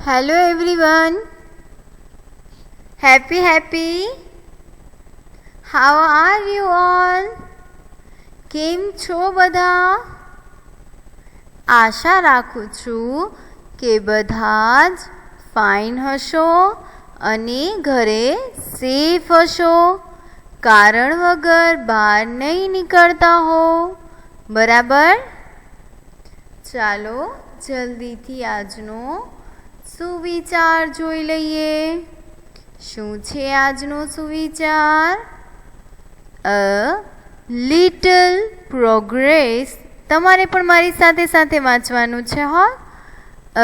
Hello everyone. Happy. How are you all? કેમ છો બધા? આશા રાખું છું કે બધા જ ફાઇન હશો અને ઘરે સેફ હશો. કારણ વગર બહાર નહીં નીકળતા હો. બરાબર? ચાલો જલ્દીથી આજનો સુવિચાર જોઈ લઈએ. શું છે આજનો સુવિચાર? અ લિટલ પ્રોગ્રેસ. તમારે પણ મારી સાથે સાથે વાંચવાનું છે હો.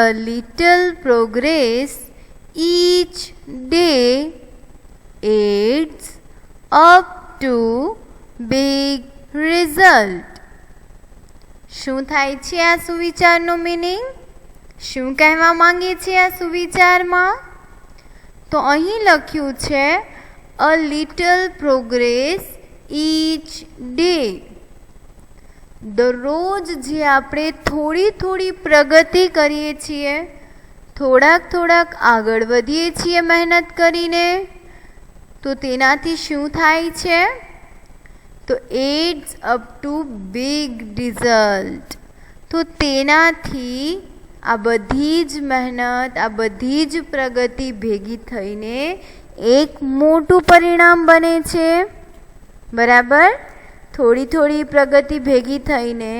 અ little progress each day adds up to big result. શું થાય છે આ સુવિચારનો મીનિંગ? શું કહેવા માંગે છે આ સુવિચારમાં? તો અહીં લખ્યું છે a little progress each day. દરરોજ જે આપણે થોડી પ્રગતિ કરીએ છીએ, થોડાક આગળ વધીએ છીએ મહેનત કરીને, તો તેનાથી શું થાય છે? તો adds up to big result. તો તેનાથી આ બધી જ મહેનત, આ બધી જ પ્રગતિ ભેગી થઈને એક મોટું પરિણામ બને છે. બરાબર? થોડી પ્રગતિ ભેગી થઈને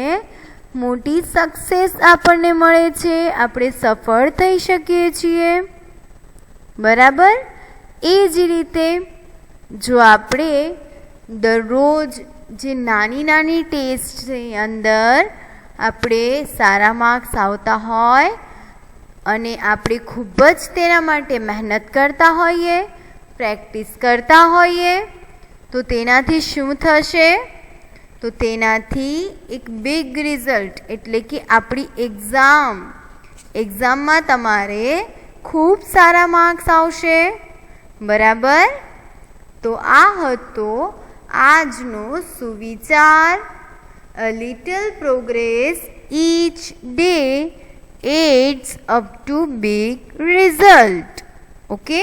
મોટી સક્સેસ આપણને મળે છે. આપણે સફળ થઈ શકીએ છીએ. બરાબર? એ જ રીતે જો આપણે દરરોજ જે નાની ટેસ્ટની અંદર આપણે સારા માર્ક્સ આવતા હોય અને આપણે ખૂબ જ તેના માટે મહેનત કરતા હોઈએ, પ્રેક્ટિસ કરતા હોઈએ, તો તેનાથી શું થશે? તો તેનાથી એક બિગ રિઝલ્ટ એટલે કે આપણી એક્ઝામમાં તમારે ખૂબ સારા માર્ક્સ આવશે. બરાબર? તો આ હતો આજનો સુવિચાર. A little progress each day adds up to big result. Okay?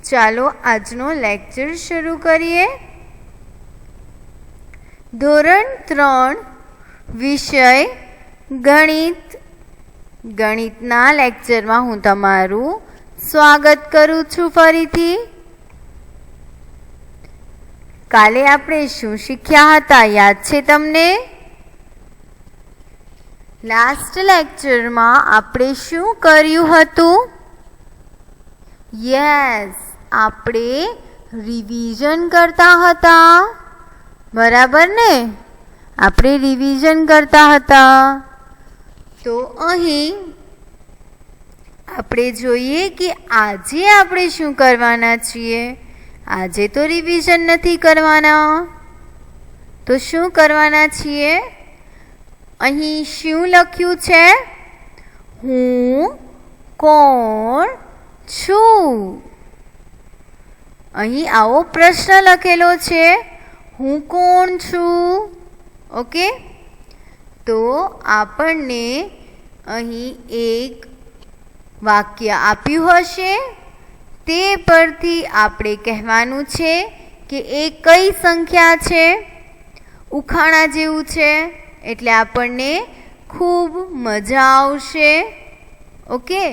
ચાલો આજનો લેક્ચર શરૂ કરીએ. ધોરણ 3 વિષય ગણિત. ગણિતના લેક્ચરમાં હું તમારું સ્વાગત કરું છું ફરીથી. કાલે આપણે શું શીખ્યા હતા યાદ છે તમને? લાસ્ટ લેક્ચરમાં આપણે શું કર્યું હતું? યસ, આપણે રિવિઝન કરતા હતા. બરાબર ને? આપણે રિવિઝન કરતા હતા. તો અહીં આપણે જોઈએ કે આજે આપણે શું કરવાના છીએ. આજે તો રિવિઝન નથી કરવાના. તો શું કરવાના છીએ? અહીં શું લખ્યું છે? હું કોણ છું? અહીં આવો પ્રશ્ન લખેલો છે, હું કોણ છું? ઓકે? તો આપણને અહીં એક વાક્ય આપ્યું હશે. તે પરથી આપણે કહેવાનું છે કે એ કઈ સંખ્યા છે. ઉખાણા જેવું છે એટલે આપણને ખૂબ મજા આવશે. ઓકે?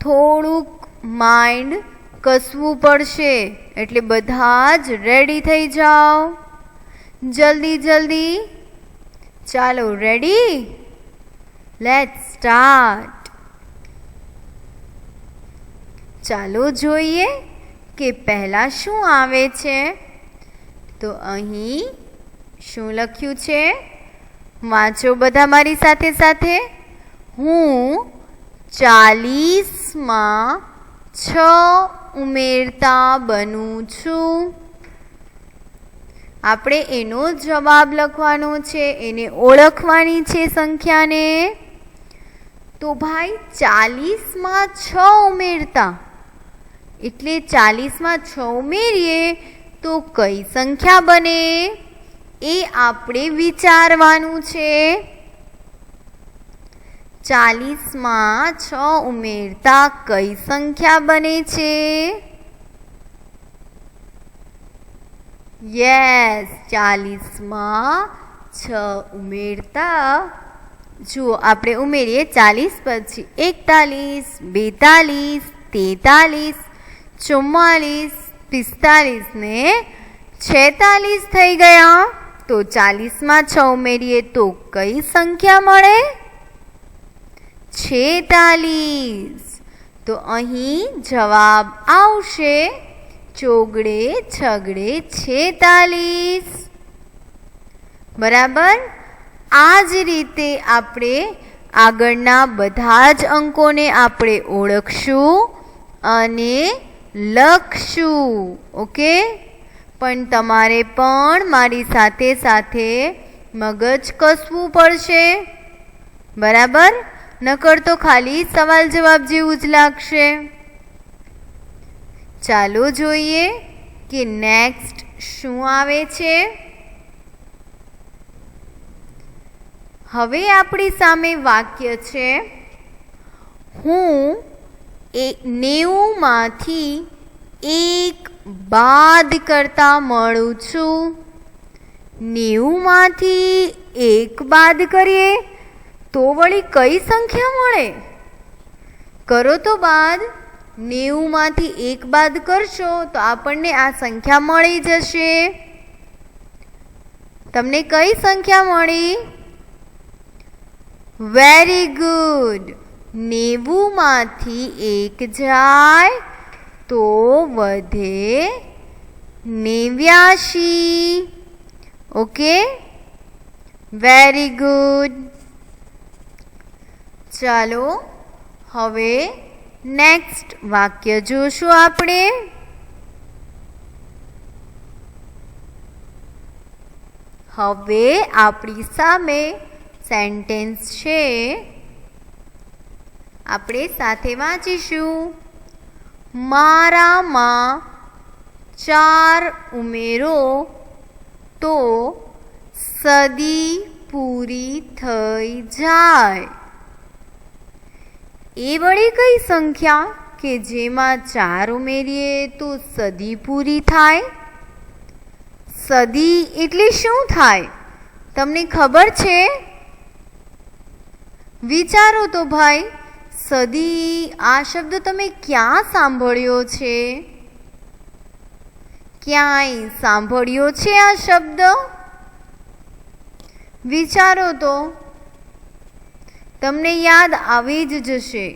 થોડુંક માઇન્ડ કસવું પડશે એટલે બધા જ રેડી થઈ જાઓ. જલ્દી. ચાલો, રેડી? Let's start. ચાલો જોઈએ કે પહેલાં શું આવે છે. તો અહીં શું લખ્યું છે? વાંચો બધા મારી સાથે. હું 40માં 6 ઉમેરતા બનું છું. આપણે એનો જવાબ લખવાનો છે, એને ઓળખવાની છે સંખ્યાને. તો ભાઈ 40માં 6 ઉમેરતા એટલે 40માં 6 ઉમેરીએ તો કઈ સંખ્યા બને એ આપણે વિચારવાનું છે. 40 6 ઉમેરતા કઈ સંખ્યા બને છે? યસ, 40 6 ઉમેરતા, જુઓ આપણે ઉમેરીએ 40 પછી 41 42 43 44 45 ને 46 થઈ ગયા. તો 40 6 ઉમેરીએ તો કઈ સંખ્યા મળે? 46. તો અહીં જવાબ આવશે ચોગડે છગડે 46. બરાબર. આ જ રીતે આપણે આગળના બધા જ અંકોને આપણે ઓળખશું અને લખશું. ઓકે, પણ તમારે પણ મારી સાથે સાથે મગજ કસવું પડશે. બરાબર, નકર તો ખાલી સવાલ જવાબ જેવું જ લાગશે. ચાલો જોઈએ કે નેક્સ્ટ શું આવે છે. હવે આપણી સામે વાક્ય છે, હું 90 1 બાદ કરતા મળું છું. 90 1 બાદ કરીએ તો વળી કઈ સંખ્યા મળે? કરો તો બાદ. 90 1 બાદ કરશો તો આપણને આ સંખ્યા મળી જશે. તમને કઈ સંખ્યા મળી? Very good. 90 1 જાય તો વધે 89. Okay, very good. ચાલો હવે નેક્સ્ટ વાક્ય જોશું આપણે. હવે આપણી સામે સેન્ટેન્સ છે, આપણે સાથે વાંચીશું. મારામાં 4 ઉમેરો તો સદી પૂરી થઈ જાય. એ વળી કઈ સંખ્યા કે જેમાં 4 ઉમેરીએ તો સદી પૂરી થાય? સદી એટલે શું થાય? તમને ખબર છે? વિચારો તો ભાઈ. સદી આ શબ્દ તમે ક્યાં સાંભળ્યો છે? ક્યાંય સાંભળ્યો છે આ શબ્દ? વિચારો તો, તમને યાદ આવી જ જશે.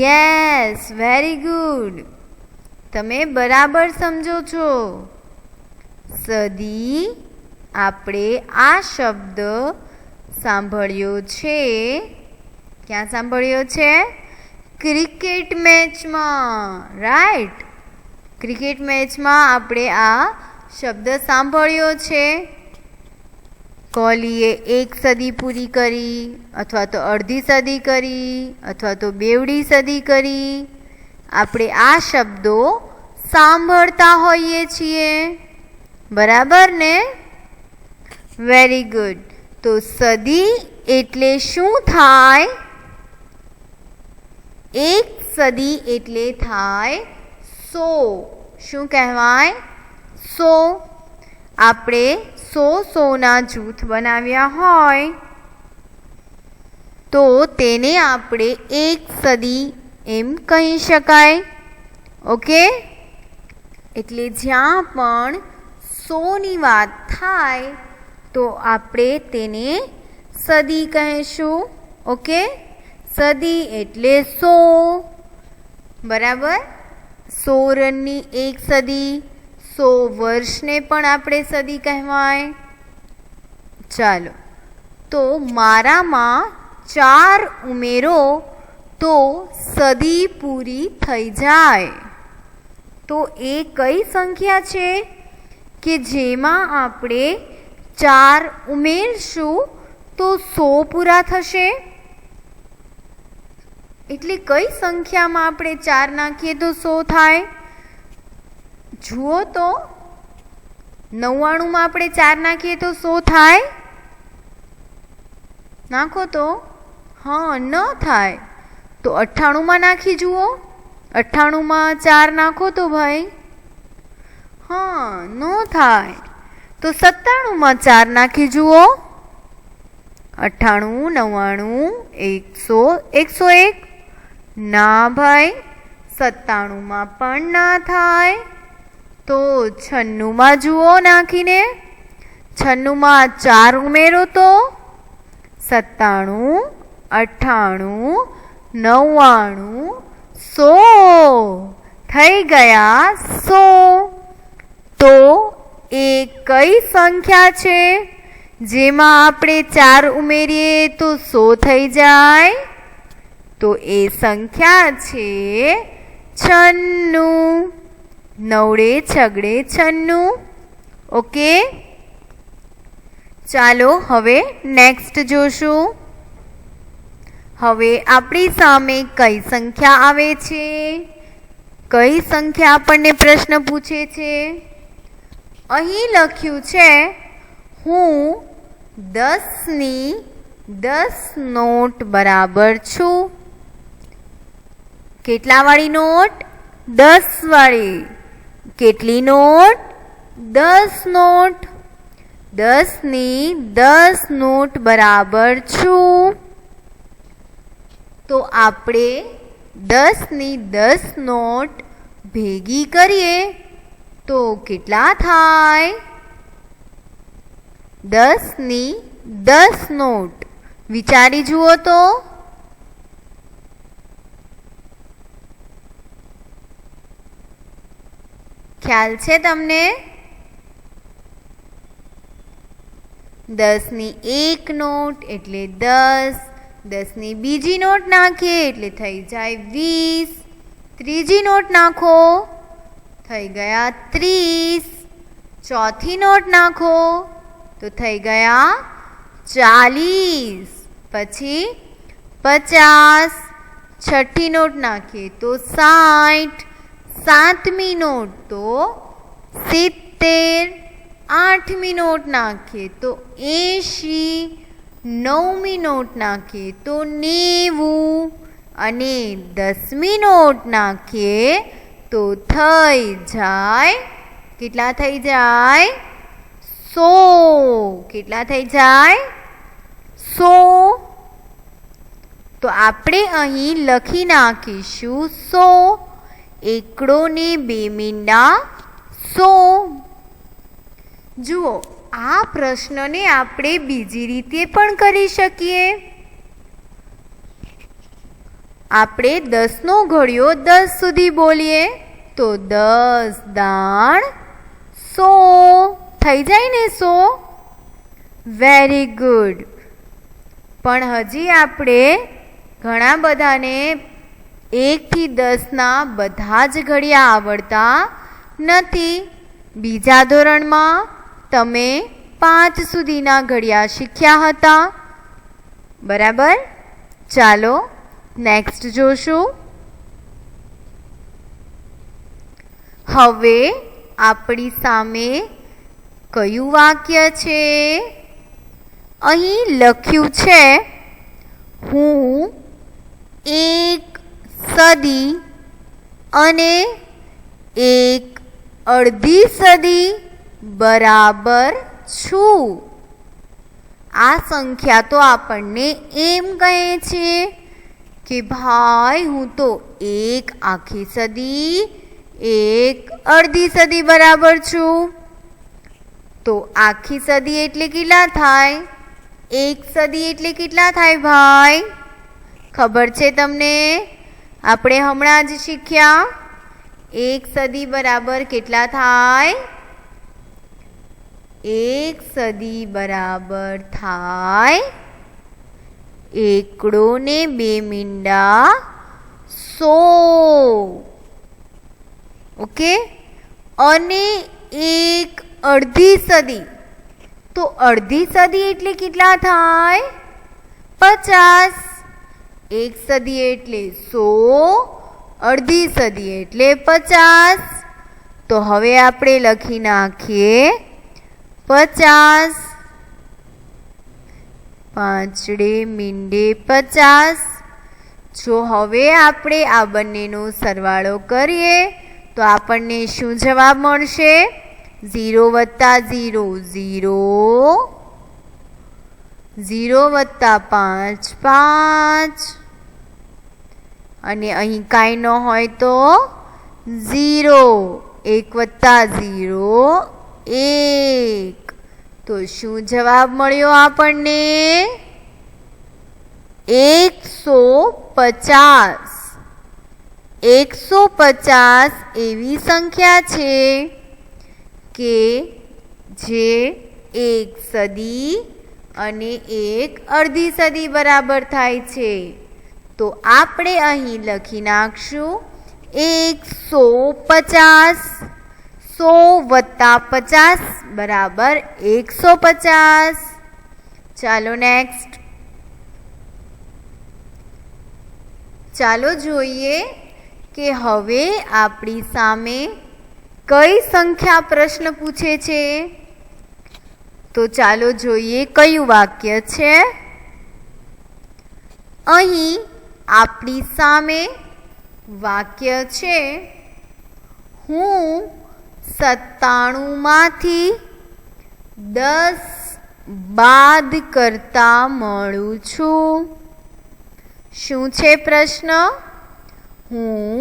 Yes, very good. તમે બરાબર સમજો છો. સદી આપણે આ શબ્દ સાંભળ્યો છે. ક્યાં સાંભળ્યો છે? ક્રિકેટ મેચમાં. રાઈટ, ક્રિકેટ મેચમાં આપણે આ શબ્દ સાંભળ્યો છે. કોહલીએ 1 સદી પૂરી કરી, અથવા તો અડધી સદી કરી, અથવા તો બેવડી સદી કરી. આપણે આ શબ્દો સાંભળતા હોઈએ છીએ. બરાબર ને? Very good. તો સદી એટલે શું થાય? 1 સદી એટલે થાય 100. શું કહેવાય? 100. આપણે 100 જૂથ બનાવ્યા હોય તો તેને આપણે 1 સદી એમ કહી શકાય. ઓકે, એટલે જ્યાં પણ 100ની વાત થાય તો આપણે તેને સદી કહીશું. ઓકે, સદી એટલે 100. બરાબર. 100 રનની 1 સદી, 100 વર્ષને પણ આપણે સદી કહેવાય. ચાલો, તો મારામાં 4 ઉમેરો તો સદી પૂરી થઈ જાય. તો એ કઈ સંખ્યા છે કે જેમાં આપણે 4 ઉમેરશું તો 100 પૂરા થશે? એટલે કઈ સંખ્યામાં આપણે 4 નાખીએ તો 100 થાય? જુઓ તો, 99માં આપણે 4 નાખીએ તો 100 થાય? નાખો તો હા ન થાય. તો 98માં નાખી જુઓ. 98માં 4 નાખો તો ભાઈ હા ન થાય. તો 97માં 4 નાખી જુઓ. 98, 99, 100, 101. ના ભાઈ 97માં પણ ના થાય. તો 96માં જુઓ નાખીને. 96માં 4 ઉમેરો તો 97, 98, 99, 100 થઈ ગયા 100. તો એ કઈ સંખ્યા છે જેમાં આપણે 4 ઉમેરીએ તો 100 થઈ જાય? તો એ સંખ્યા છે 96. 9 છગડે 96. ઓકે, ચાલો હવે નેક્સ્ટ જોશું. હવે આપણી સામે કઈ સંખ્યા આવે છે? કઈ સંખ્યા આપણને પ્રશ્ન પૂછે છે? અહીં લખ્યું છે હું 10ની 10 નોટ બરાબર છું. કેટલા વાળી નોટ? 10 વાળી. કેટલી નોટ? 10 નોટ. 10ની 10 નોટ બરાબર છું. તો આપણે 10ની 10 નોટ ભેગી કરીએ તો કેટલા થાય? 10ની 10 નોટ. વિચારી જુઓ તો. ખ્યાલ છે તમને? 10ની 1 નોટ એટલે 10. 10ની બીજી નોટ નાખીએ એટલે થઈ જાય 20. ત્રીજી નોટ નાખો થઈ ગયા 30. ચોથી નોટ નાખો તો થઈ ગયા 40. પછી 50. છઠ્ઠી નોટ નાખીએ તો 60. સાતમી નોટ તો 70. આઠમી નોટ નાખીએ તો 80. નવમી નોટ નાખીએ તો 90. અને 10મી નોટ નાખીએ તો થઈ જાય કેટલા થઈ જાય? 100. કેટલા થઈ જાય? 100. તો આપણે અહીં લખી નાખીશું 100. એકડો ને 2 મીંડા 100. જુઓ, આ પ્રશ્નને આપણે બીજી રીતે પણ કરી શકીએ. આપણે 10નો ઘડિયો 10 સુધી બોલીએ તો 10 દાણ 100 થઈ જાય ને 100. Very good. પણ હજી આપણે ઘણા બધાને 1 થી 10ના બધા જ ઘડિયા આવડતા નથી. બીજા ધોરણમાં તમે 5 સુધીના ઘડિયા શીખ્યા હતા, બરાબર? ચાલો નેક્સ્ટ જોશું. હવે આપણી સામે કયું વાક્ય છે? અહીં લખ્યું છે હું 1 સદી અને 1 અડધી સદી બરાબર છું. આ સંખ્યા તો આપણને એમ કહે છે કે ભાઈ હું તો 1 આખી સદી 1 અડધી સદી બરાબર છું. તો આખી સદી એટલે કેટલા થાય? 1 સદી એટલે કેટલા થાય ભાઈ? ખબર છે તમને? આપણે હમણાં જ શીખ્યા. 1 સદી બરાબર કેટલા થાય? 1 સદી બરાબર થાય એકડો ને 2 મીંડા 100. ઓકે. અને 1 અડધી સદી, તો અડધી સદી એટલે કેટલા થાય? 50. 1 સદી એટલે 100, અડધી સદી એટલે 50. તો હવે આપણે લખી નાખીએ 50. પાંચડે મીંડે 50. જો હવે આપણે આ બંનેનો સરવાળો કરીએ તો આપણને શું જવાબ મળશે? 0 વત્તા 0 0, 0 વત્તા 5 5, અને અહીં કાંઈ ન હોય તો 0. 1 વત્તા 0 1. તો શું જવાબ મળ્યો આપણને? 150. 150 એવી સંખ્યા છે કે જે 1 સદી અને 1 અડધી સદી બરાબર થાય છે. તો આપણે અહીં લખી નાખશું 150. 100 વત્તા 50 બરાબર 150. ચાલો નેક્સ્ટ. ચાલો જોઈએ કે હવે આપણી સામે કઈ સંખ્યા પ્રશ્ન પૂછે છે. તો ચાલો જોઈએ કયું વાક્ય છે. અહીં આપણી સામે વાક્ય છે, હું 97માંથી 10 બાદ કરતા મળું છું. શું છે પ્રશ્ન? હું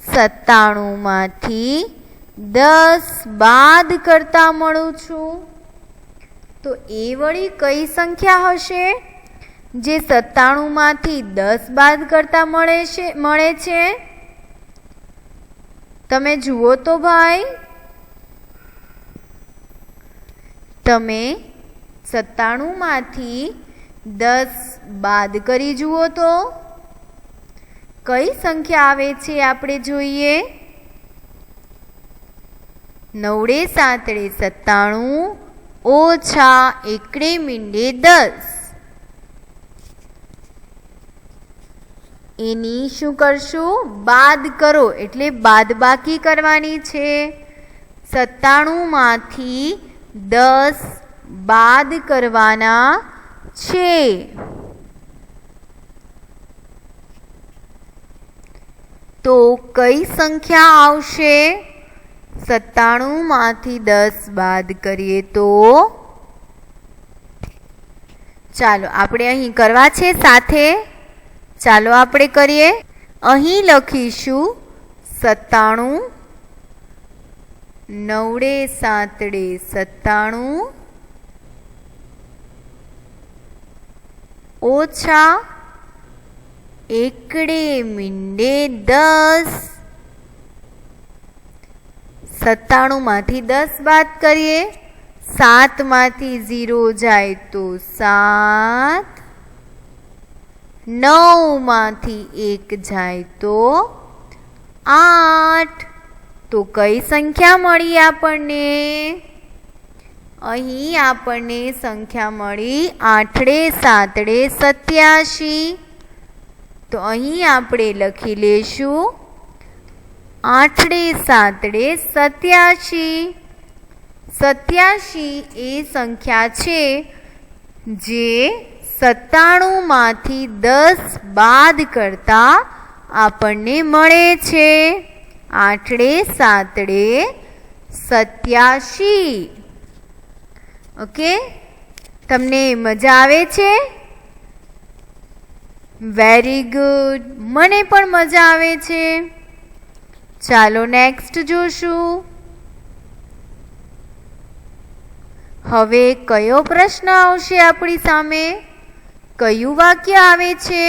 97માંથી 10 બાદ કરતા મળું છું. તો એ વળી કઈ સંખ્યા હશે જે 97માંથી 10 બાદ કરતા મળે છે? તમે જુઓ તો ભાઈ, તમે 97માંથી 10 બાદ કરી જુઓ તો કઈ સંખ્યા આવે છે આપણે જોઈએ. 9 7 97 ઓછા 1 મીંડે 10. એની શું કરશું? બાદ કરો, એટલે બાદબાકી કરવાની છે. 97માંથી 10 બાદ કરવાના છે. તો કઈ સંખ્યા આવશે? 97માંથી 10 બાદ કરીએ તો ચાલો આપણે અહીં કરવા છે સાથે. ચાલો આપણે કરીએ. અહીં લખીશું 97, 9 7 97 ઓછા 1 મીંડે 10. 97માંથી 10 બાદ કરીએ. 7માંથી 0 જાય તો 7, 9માંથી 1 જાય તો 8. તો કઈ સંખ્યા મળી આપણને? અહીં આપણને સંખ્યા મળી 8 7 87. તો અહીં આપણે લખી લેશું 8 7 87. 87 એ સંખ્યા છે જે 97માંથી 10 બાદ કરતા આપણને મળે છે. 8 7 87. ઓકે, તમને મજા આવે છે? વેરી ગુડ, મને પણ મજા આવે છે. ચાલો નેક્સ્ટ જોશું. હવે કયો પ્રશ્ન આવશે આપણી સામે? કયું વાક્ય આવે છે?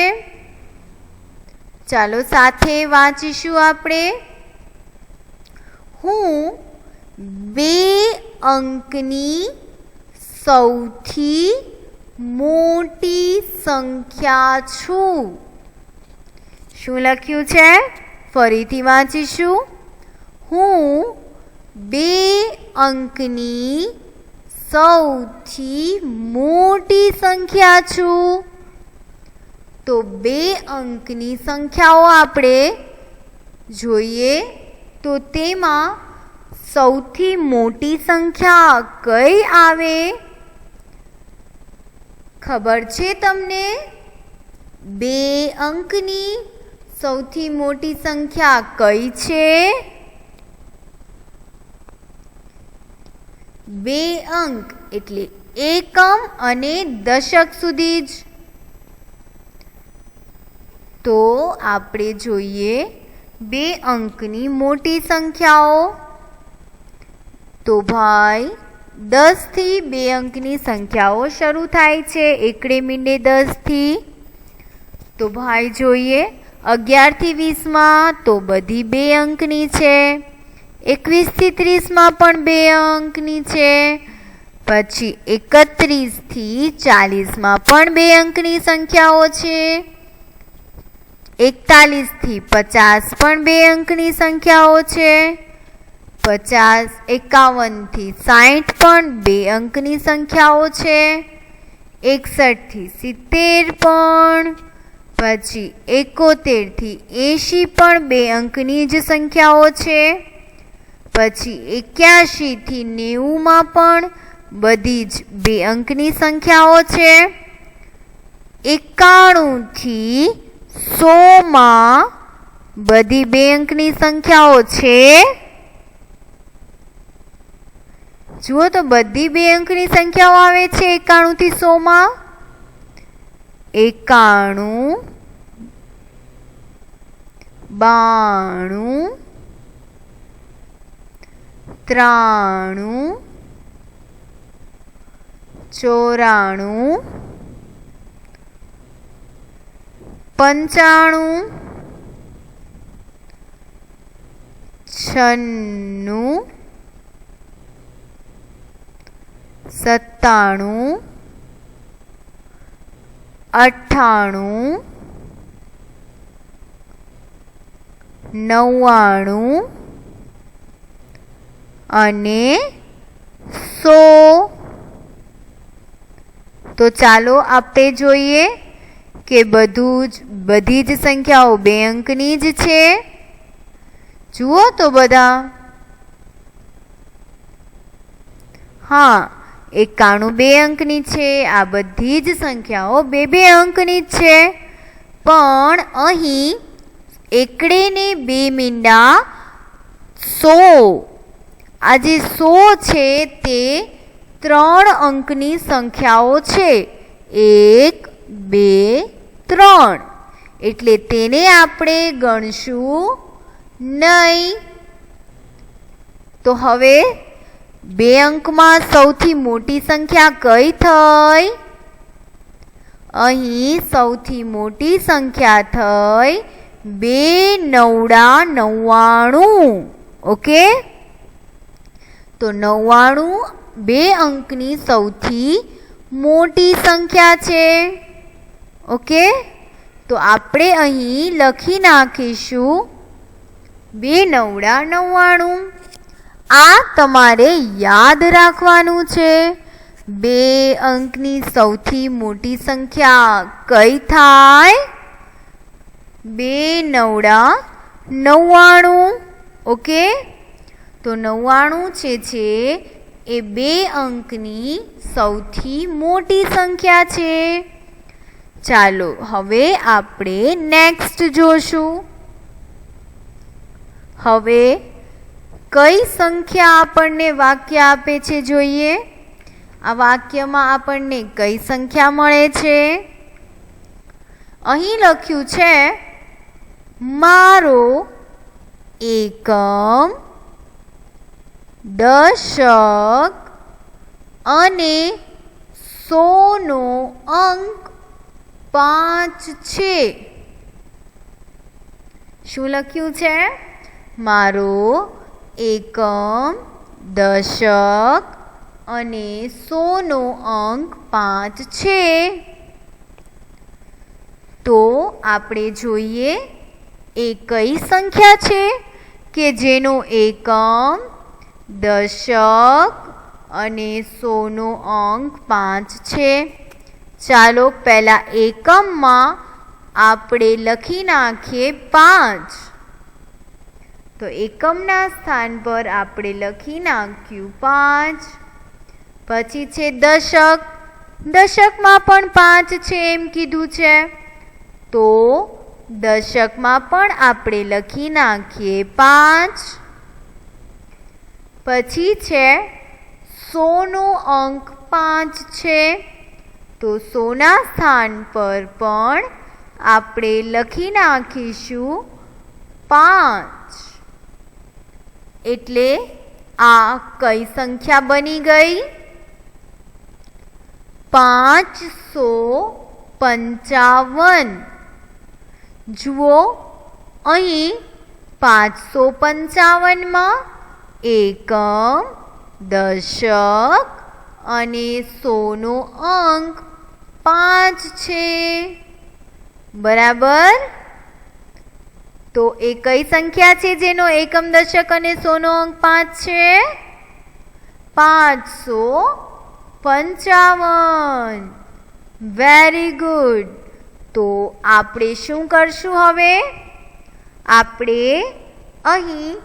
ચાલો સાથે વાંચીશું આપણે. હું 2 અંકની સૌથી મોટી સંખ્યા છું. શું લખ્યું છે? ફરીથી વાંચીશું. હું 2 અંકની સૌથી મોટી સંખ્યા છું. તો 2 અંકની સંખ્યાઓ આપણે જોઈએ તો તેમાં સૌથી મોટી સંખ્યા કઈ આવે? ખબર છે તમને 2 અંકની સૌથી મોટી સંખ્યા કઈ છે? 2 અંક એટલે એકમ અને દશક સુધી જ. તો આપણે જોઈએ 2 અંકની મોટી સંખ્યાઓ. તો ભાઈ 10 થી 2 અંકની સંખ્યાઓ શરૂ થાય છે. એકડે મીંડે 10 થી. તો ભાઈ જોઈએ 11 થી 20 માં તો બધી 2 અંકની છે. 21 થી 30 માં પણ 2 અંકની છે. પછી 31 થી 40 માં પણ 2 અંકની સંખ્યાઓ છે. 41 થી 50 પણ 2 અંકની સંખ્યાઓ છે. 50, 51 થી 60 પણ 2 અંકની સંખ્યાઓ છે. 61 થી 70 પણ. પછી 71 થી 80 પણ 2 અંકની જ સંખ્યાઓ છે. પછી 81 થી 90 માં પણ બધી જ 2 અંકની સંખ્યાઓ છે. 91 થી 100 માં બધી 2 અંકની સંખ્યાઓ છે. જુઓ તો બધી 2 અંકની સંખ્યાઓ આવે છે 91 થી 100 માં. 91, 92, 93, 94, 95, 96, 97, 98, 99 અને 100. તો ચાલો આપણે જોઈએ કે બધી જ સંખ્યાઓ 2 અંકની જ છે. જુઓ તો બધા. હા, 91 2 અંકની છે. આ બધી જ સંખ્યાઓ 2 અંકની જ છે. પણ અહીં એકડે ને 2 મીંડા 100. આ જે 100 છે તે 3 અંકની સંખ્યાઓ છે. 1, 2, 3. એટલે તેને આપણે ગણશું નહીં. તો હવે 2 અંકમાં સૌથી મોટી સંખ્યા કઈ થઈ? અહીં સૌથી મોટી સંખ્યા થઈ 2 નવડા 99. ઓકે, તો 99 2 અંકની સૌથી મોટી સંખ્યા છે. ઓકે, તો આપણે અહીં લખી નાખીશું 2 નવડા 99. આ તમારે યાદ રાખવાનું છે. 2 અંકની સૌથી મોટી સંખ્યા કઈ થાય? 2 નવડા 99. ઓકે, તો 99 છે એ 2 અંકની સૌથી મોટી સંખ્યા છે. ચાલો હવે આપણે નેક્સ્ટ જોશું. હવે કઈ સંખ્યા આપણને વાક્ય આપે છે જોઈએ. આ વાક્યમાં આપણને કઈ સંખ્યા મળે છે? અહીં લખ્યું છે મારો એકમ, દશક અને 100 નો અંક 5 છે. શું લખ્યું છે? મારો એકમ, દશક અને 100 નો અંક 5 છે. તો આપણે જોઈએ એ કઈ સંખ્યા છે કે જેનો એકમ, દશક અને 100 નો અંક 5 છે. ચાલો પહેલા એકમમાં આપણે લખી નાખીએ 5. તો એકમના સ્થાન પર આપણે લખી નાખ્યું 5. પછી છે દશક, દશકમાં પણ 5 છે એમ કીધું છે, તો દશકમાં પણ આપણે લખી નાખીએ 5. પછી છે 100 નો અંક 5 છે, તો 100 ના સ્થાન પર પણ આપણે લખી નાખીશું 5. એટલે આ કઈ સંખ્યા બની ગઈ? 555. જુઓ અહીં 555માં એકમ, દશક અને 100 નો અંક 5 છે. બરાબર. તો એ કઈ સંખ્યા છે જેનો એકમ, દશક અને 100 નો અંક 5 છે? 555. Very good. તો આપણે શું કરશું હવે? આપણે અહીં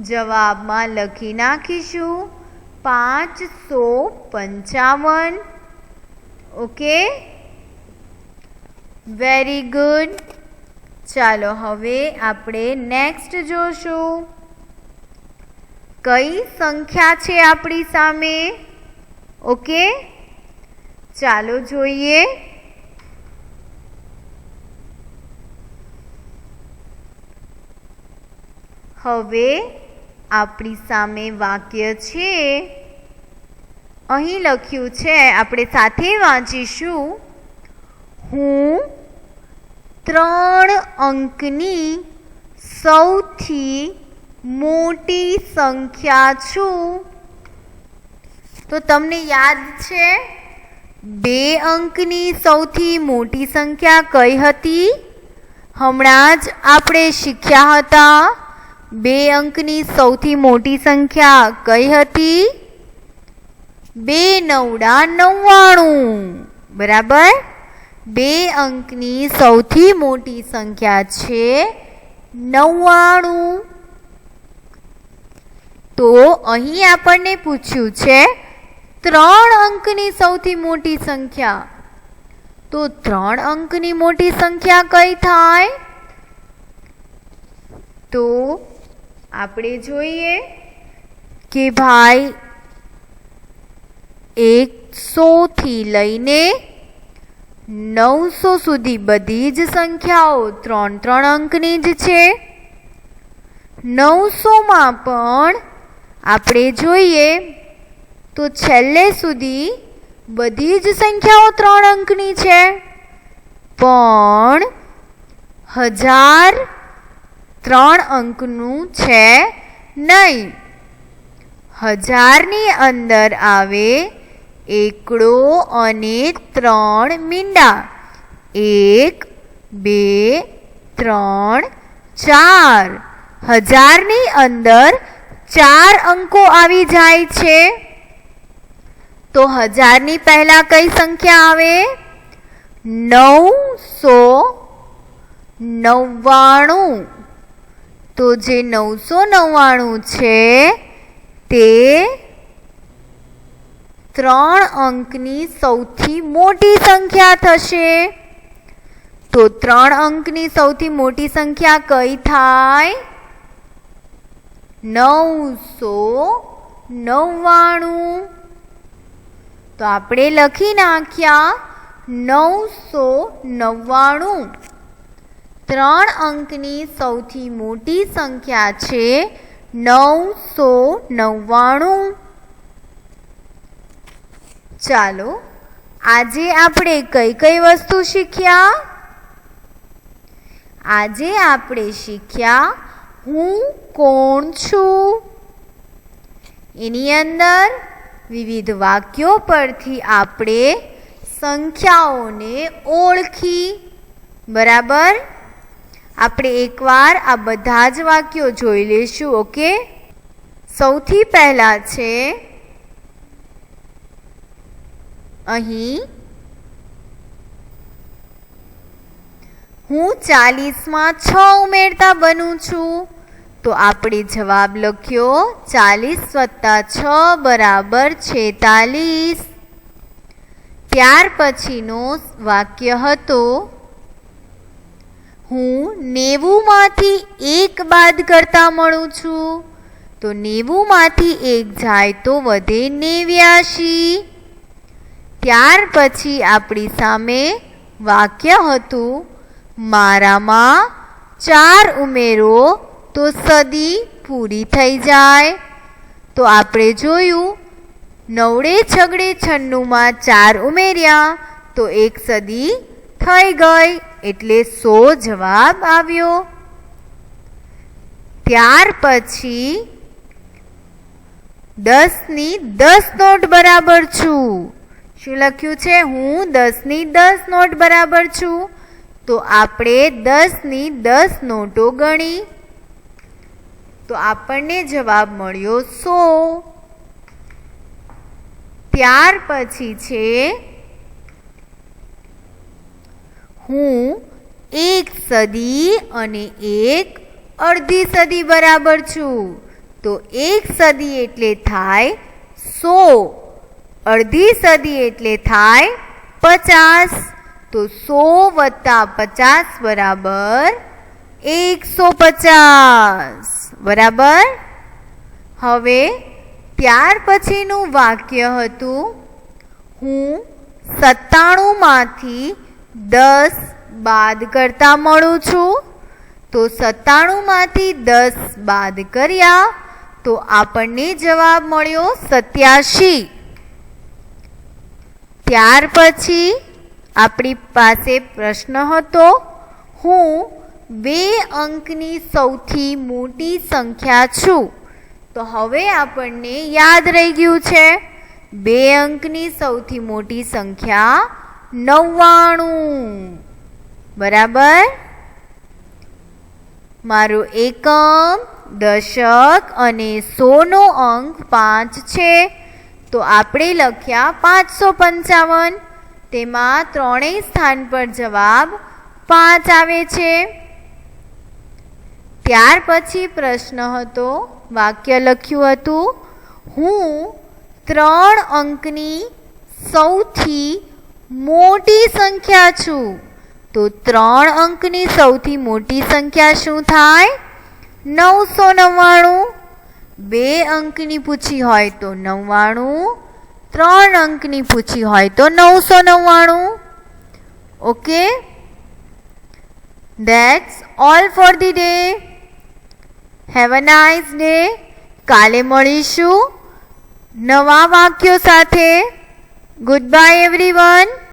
જવાબમાં લખી નાખીશું 555. Okay, very good. ચાલો હવે આપણે નેક્સ્ટ જોશું. કઈ સંખ્યા છે આપણી સામે? ઓકે, ચાલો જોઈએ. હવે આપણી સામે વાક્ય છે, અહીં લખ્યું છે, આપણે સાથે વાંચીશું. હું 3 અંકની સૌથી મોટી સંખ્યા છું. તો તમને યાદ છે 2 અંકની સૌથી મોટી સંખ્યા કઈ હતી? હમણાં જ આપણે શીખ્યા હતા. 2 અંકની સૌથી મોટી સંખ્યા કઈ હતી? 2 9 99. બરાબર. 2 અંકની સૌથી મોટી સંખ્યા છે 99. તો અહીં આપણને પૂછ્યું છે 3 અંકની સૌથી મોટી સંખ્યા. તો 3 અંકની મોટી સંખ્યા કઈ થાય? તો આપણે જોઈએ કે ભાઈ 100 થી લઈને 900 સુધી બધી જ સંખ્યાઓ 3 અંકની જ છે. 900માં પણ આપણે જોઈએ તો છેલ્લે સુધી બધી જ સંખ્યાઓ 3 અંકની છે. પણ 1000 3 અંકનું છે નહીં. 1000ની અંદર આવે એકડો અને 3 મીંડા. 1 2 3 4. 1000ની અંદર 4 અંકો આવી જાય છે. તો 1000ની પહેલા કઈ સંખ્યા આવે? 999. તો જે 999 છે તે 3 અંકની સૌથી મોટી સંખ્યા થશે. તો 3 અંકની સૌથી મોટી સંખ્યા કઈ થાય? 999. તો આપણે લખી નાખ્યા 999. 3 અંકની સૌથી મોટી સંખ્યા છે 999. ચાલો આજે આપણે કઈ કઈ વસ્તુ શીખ્યા? આજે આપણે શીખ્યા હું કોણ છું. એની અંદર વિવિધ વાક્યો પરથી આપણે સંખ્યાઓને ઓળખી. બરાબર. આપણે એકવાર આ બધા જ વાક્યો જોઈ લેશું. ઓકે, સૌથી પહેલા છે અહીં હું 40માં 6 ઉમેરતા બનું છું. તો આપણે જવાબ લખ્યો 40 + 6 = 46. ત્યાર પછીનો વાક્ય હતો, હું 90માંથી 1 બાદ કરતા મળું છું. તો 90માંથી 1 જાય તો વધે 89. ત્યાર પછી આપણી સામે વાક્ય હતું, મારામાં 4 ઉમેરો તો સદી પૂરી થઈ જાય. તો આપણે જોયું, 9 છગડે 96માં 4 ઉમેર્યા તો 1 સદી થઈ ગઈ, એટલે 100 જવાબ આવ્યો. ત્યાર પછી 10ની 10 નોટ બરાબર છું. શું લખ્યું છે? હું 10ની 10 નોટ બરાબર છું. તો આપણે 10ની 10 નોટો ગણી તો આપણને જવાબ મળ્યો 100. ત્યાર પછી છે, હું 1 સદી અને 1 અડધી સદી બરાબર છું. તો 1 સદી એટલે થાય 100, અડધી સદી એટલે થાય 50. તો 100 + 50 બરાબર 150. બરાબર. હવે ત્યાર પછીનું વાક્ય હતું, હું 97માંથી 10 બાદ કરતા મળું છું. તો 97માંથી 10 બાદ કર્યા તો આપણને જવાબ મળ્યો 87. ત્યાર પછી આપણી પાસે પ્રશ્ન હતો, હું 2 અંકની સૌથી મોટી સંખ્યા છું. તો હવે આપણને યાદ રહી ગયું છે, 2 અંકની સૌથી મોટી સંખ્યા 99. બરાબર. મારો એકમ, દશક અને 100નો અંક 5 છે. તો આપણે લખ્યા 555. તેમાં ત્રણેય સ્થાન પર જવાબ 5 આવે છે. ત્યાર પછી પ્રશ્ન હતો, વાક્ય લખ્યું હતું, હું 3 અંકની સૌથી મોટી સંખ્યા છું. તો 3 અંકની સૌથી મોટી સંખ્યા શું થાય? 999. 2 અંકની પૂછી હોય તો 99, 3 અંકની પૂછી હોય તો 999. Okay, that's all for the day. Have a nice day. કાલે મળીશું નવા વાક્યો સાથે. Goodbye everyone.